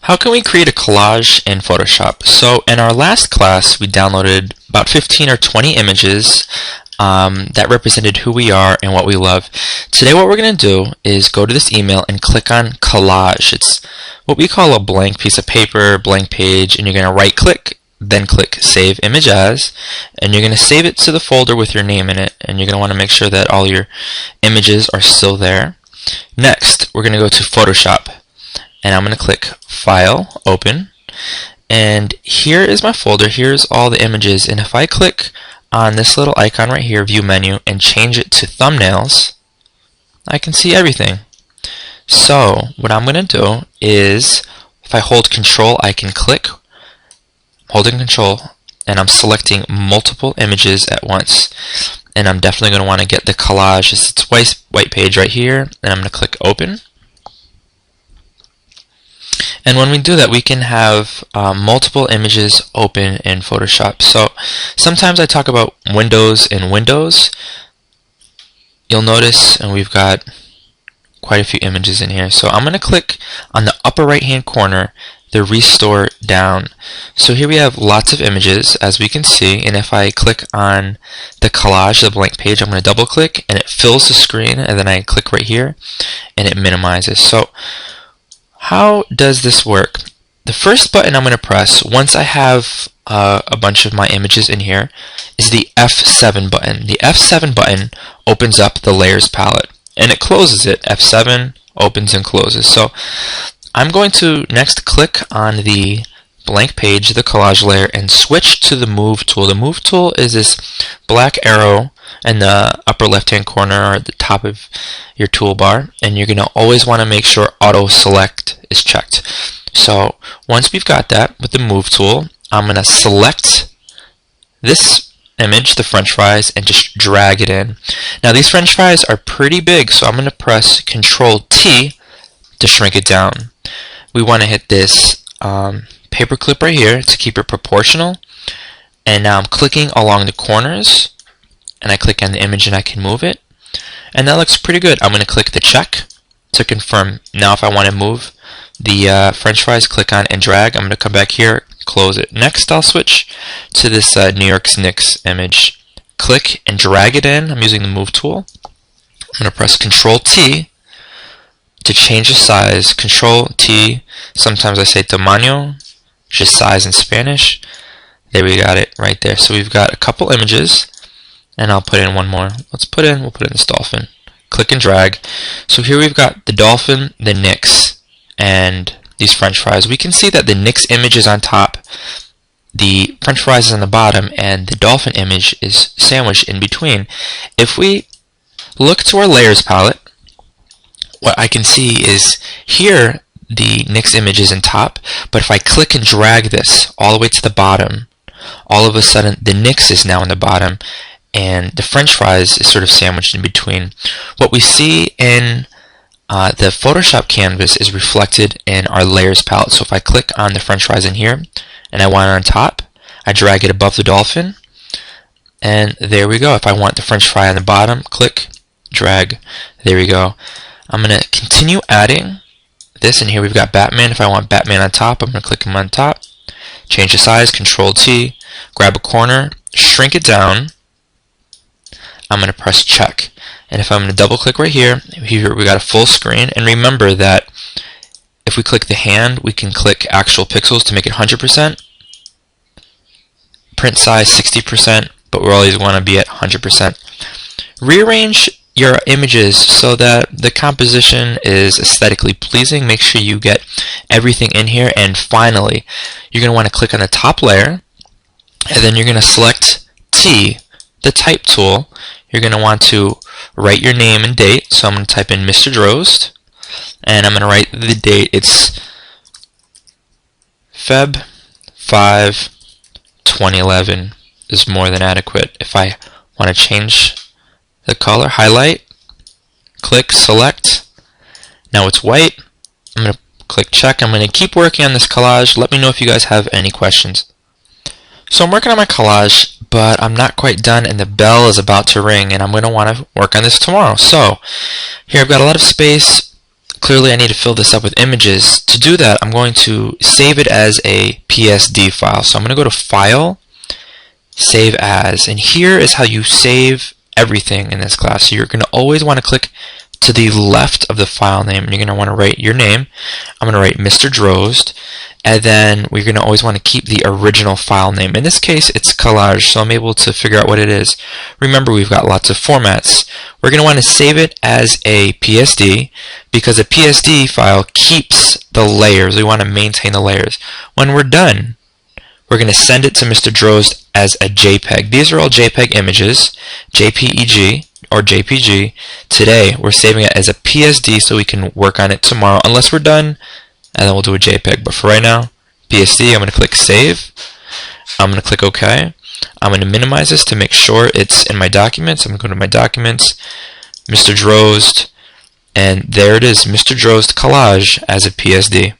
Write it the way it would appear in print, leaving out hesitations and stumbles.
How can we create a collage in Photoshop? So in our last class, we downloaded about 15 or 20 images that represented who we are and what we love. Today what we're going to do is go to this email and click on collage. It's what we call a blank piece of paper, blank page, and you're going to right click, then click Save Image As, and you're going to save it to the folder with your name in it, and you're going to want to make sure that all your images are still there. Next, we're going to go to Photoshop, and I'm going to click File, Open, and here is my folder. Here's all the images, and if I click on this little icon right here, View Menu, and change it to Thumbnails, I can see everything. So what I'm going to do is, if I hold Control, I can click, holding Control, and I'm selecting multiple images at once. And I'm definitely going to want to get the collage. It's white page right here, and I'm going to click Open. And when we do that, we can have multiple images open in Photoshop. So sometimes I talk about windows in Windows. You'll notice, and we've got quite a few images in here. So I'm going to click on the upper right hand corner, the Restore Down. So here we have lots of images, as we can see, and if I click on the collage, the blank page, I'm going to double click and it fills the screen, and then I click right here and it minimizes. So how does this work? The first button I'm going to press once I have a bunch of my images in here is the F7 button. The F7 button opens up the layers palette and it closes it. F7 opens and closes. So I'm going to next click on the blank page, the collage layer, and switch to the Move tool. The Move tool is this black arrow in the upper left hand corner or at the top of your toolbar, and you're going to always want to make sure Auto Select is checked. So once we've got that with the Move tool, I'm going to select this image, the french fries, and just drag it in. Now these french fries are pretty big, so I'm going to press Control T to shrink it down. We want to hit this paper clip right here to keep it proportional, and now I'm clicking along the corners, and I click on the image and I can move it, and that looks pretty good. I'm going to click the check to confirm. Now if I want to move the french fries, click on and drag. I'm going to come back here, close it. Next I'll switch to this New York's Knicks image. Click and drag it in. I'm using the Move tool. I'm going to press Control T to change the size. Control T, sometimes I say tamaño, which is size in Spanish. There, we got it right there. So we've got a couple images, and I'll put in one more. We'll put in this dolphin. Click and drag. So here we've got the dolphin, the Knicks, and these french fries. We can see that the Knicks image is on top, the french fries is on the bottom, and the dolphin image is sandwiched in between. If we look to our layers palette, what I can see is here the Knicks image is in top, but if I click and drag this all the way to the bottom, all of a sudden the Knicks is now in the bottom and the french fries is sort of sandwiched in between. What we see in the Photoshop canvas is reflected in our layers palette. So if I click on the french fries in here and I want it on top, I drag it above the dolphin, and there we go. If I want the french fry on the bottom, click, drag, there we go. I'm going to continue adding this, and here we've got Batman. If I want Batman on top, I'm going to click him on top, change the size, Control T, grab a corner, shrink it down. I'm going to press check, and if I'm going to double click right here we got a full screen. And remember that if we click the hand, we can click actual pixels to make it 100%, print size 60%, but we always want to be at 100%. Rearrange your images so that the composition is aesthetically pleasing. Make sure you get everything in here, and finally you're going to want to click on the top layer, and then you're going to select T, the type tool. You're going to want to write your name and date, so I'm going to type in Mr. Drost, and I'm going to write the date. It's Feb 5 2011 is more than adequate. If I want to change the color, highlight, click, select. Now it's white. I'm going to click check. I'm going to keep working on this collage. Let me know if you guys have any questions. So I'm working on my collage, but I'm not quite done, and the bell is about to ring, and I'm going to want to work on this tomorrow. So here I've got a lot of space. clearly I need to fill this up with images. To do that, I'm going to save it as a PSD file. So I'm going to go to File, Save As, and here is how you save everything in this class. So you're going to always want to click to the left of the file name, and you're going to want to write your name. I'm going to write Mr. Drozd, and then we're going to always want to keep the original file name. In this case, it's collage, so I'm able to figure out what it is. Remember, we've got lots of formats. We're going to want to save it as a PSD, because a PSD file keeps the layers. We want to maintain the layers. When we're done, we're going to send it to Mr. Drozd as a JPEG. These are all JPEG images, JPEG or JPG. Today, we're saving it as a PSD so we can work on it tomorrow, unless we're done, and then we'll do a JPEG. But for right now, PSD, I'm going to click Save. I'm going to click OK. I'm going to minimize this to make sure it's in my documents. I'm going to go to my documents, Mr. Drozd, and there it is, Mr. Drozd collage as a PSD.